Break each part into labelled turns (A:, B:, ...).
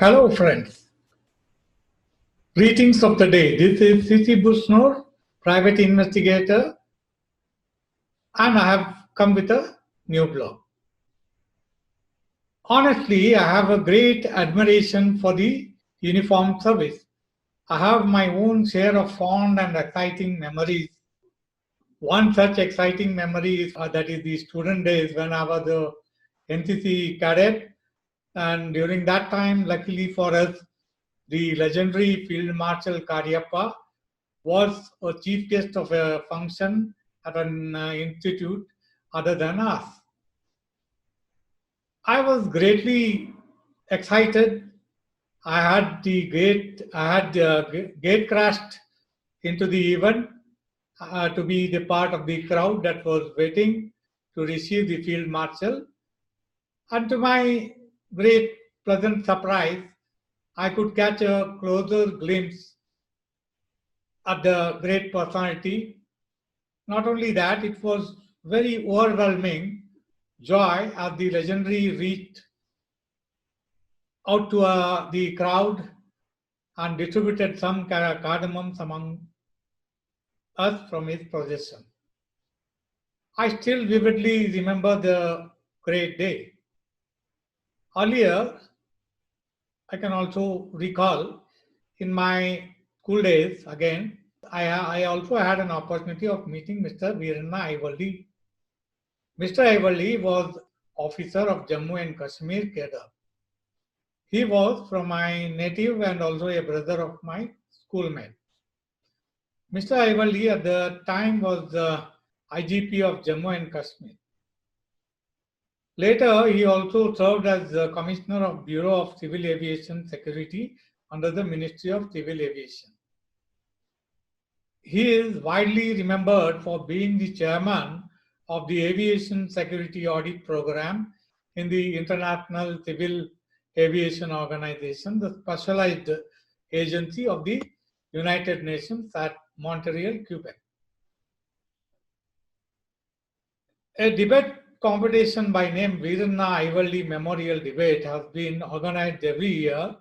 A: Hello, friends. Greetings of the day. This is C.C. Bushnor, private investigator, and I have come with a new blog. Honestly, I have a great admiration for the uniformed service. I have my own share of fond and exciting memories. One such exciting memory is that is the student days when I was a NCC cadet, and during that time, luckily for us, the legendary Field Marshal Karyappa was a chief guest of a function at an institute other than us. I was greatly excited. I had the gate crashed into the event to be the part of the crowd that was waiting to receive the field marshal. And to my great pleasant surprise, I could catch a closer glimpse at the great personality. Not only that, it was very overwhelming joy as the legendary reached out to the crowd and distributed some cardamoms among us from his possession. I still vividly remember the great day. Earlier, I can also recall in my school days again, I also had an opportunity of meeting Mr. Veeranna Aivalli. Mr. Aivalli was officer of Jammu and Kashmir cadre. He was from my native and also a brother of my schoolmate. Mr. Aivalli at the time was the IGP of Jammu and Kashmir. Later, he also served as the Commissioner of Bureau of Civil Aviation Security under the Ministry of Civil Aviation. He is widely remembered for being the chairman of the Aviation Security Audit Program in the International Civil Aviation Organization, the specialized agency of the United Nations at Montreal, Quebec. A debate competition by name Veeranna Aivalli Memorial Debate has been organized every year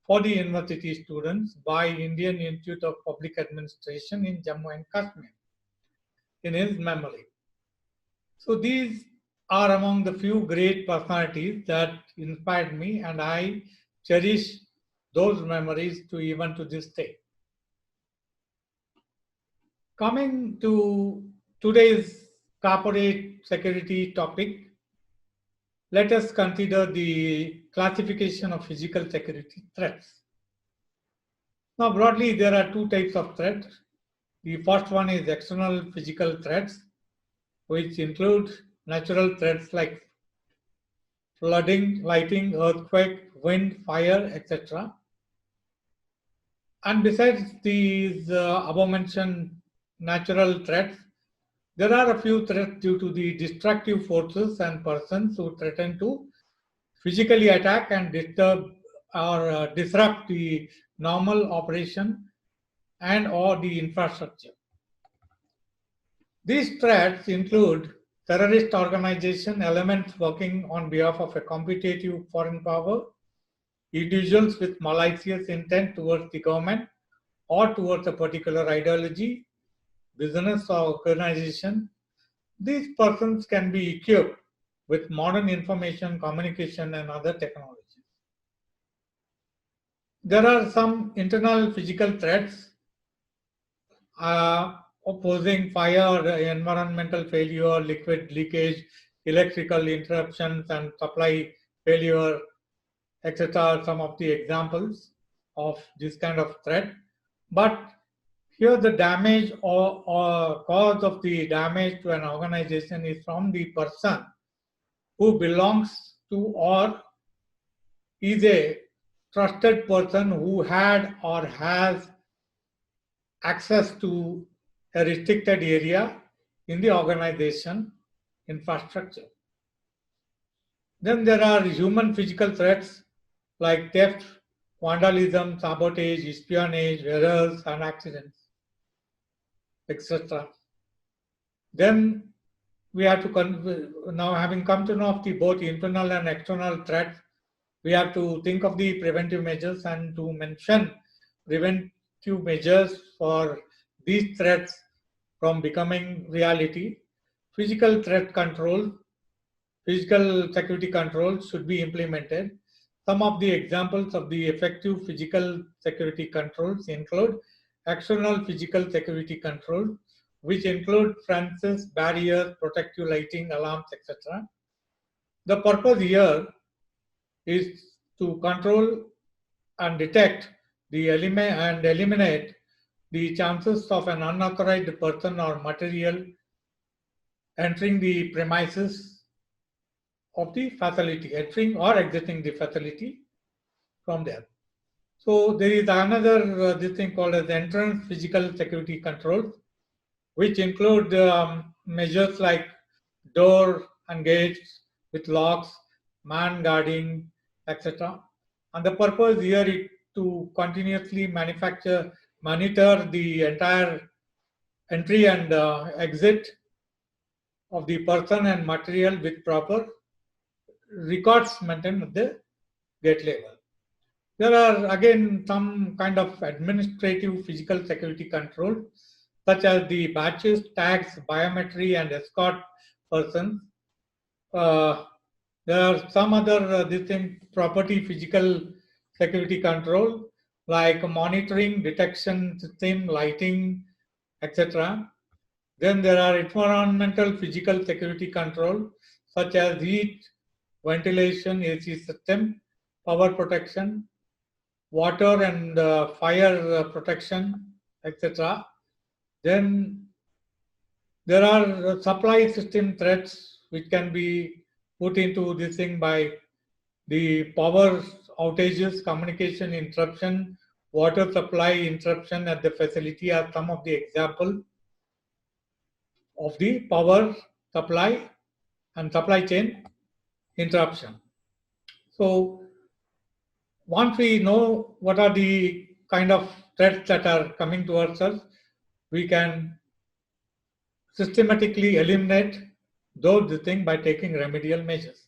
A: for the university students by Indian Institute of Public Administration in Jammu and Kashmir in his memory. So these are among the few great personalities that inspired me, and I cherish those memories to even to this day. Coming to today's corporate security topic, let us consider the classification of physical security threats. Now, broadly, there are two types of threats. The first one is external physical threats, which include natural threats like flooding, lightning, earthquake, wind, fire, etc. And besides these above-mentioned natural threats, there are a few threats due to the destructive forces and persons who threaten to physically attack and disturb or disrupt the normal operation and or the infrastructure. These threats include terrorist organization elements working on behalf of a competitive foreign power, individuals with malicious intent towards the government or towards a particular ideology, business or organization. These persons can be equipped with modern information, communication, and other technologies. There are some internal physical threats opposing fire, environmental failure, liquid leakage, electrical interruptions, and supply failure, etc. are some of the examples of this kind of threat. But here the damage or cause of the damage to an organization is from the person who belongs to or is a trusted person who had or has access to a restricted area in the organization infrastructure. Then there are human physical threats like theft, vandalism, sabotage, espionage, errors, and accidents, etc. Then we have to, now having come to know of the both internal and external threats, we have to think of the preventive measures and to mention preventive measures for these threats from becoming reality. Physical threat control, physical security controls should be implemented. Some of the examples of the effective physical security controls include external physical security control, which include fences, barriers, protective lighting, alarms, etc. The purpose here is to control and detect the eliminate the chances of an unauthorized person or material entering the premises of the facility, entering or exiting the facility from there. So there is another this thing called as entrance physical security controls, which include measures like door and gates with locks, man guarding, etc. And the purpose here is to continuously monitor the entire entry and exit of the person and material with proper records maintained at the gate level. There are again some kind of administrative physical security control, such as the badges, tags, biometry, and escort persons. There are some other property physical security control like monitoring, detection system, lighting, etc. Then there are environmental physical security control such as heat, ventilation, AC system, power protection, water and fire protection, etc. Then there are supply system threats which can be put into this thing by the power outages, communication interruption, water supply interruption at the facility are some of the example of the power supply and supply chain interruption. So once we know what are the kind of threats that are coming towards us, we can systematically eliminate those things by taking remedial measures.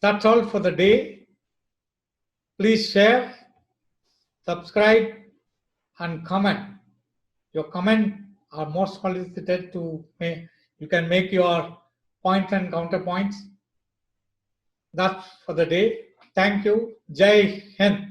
A: That's all for the day. Please share, subscribe, and comment. Your comment are most solicited to make. You can make your points and counterpoints. That's for the day. Thank you. Jai Hind.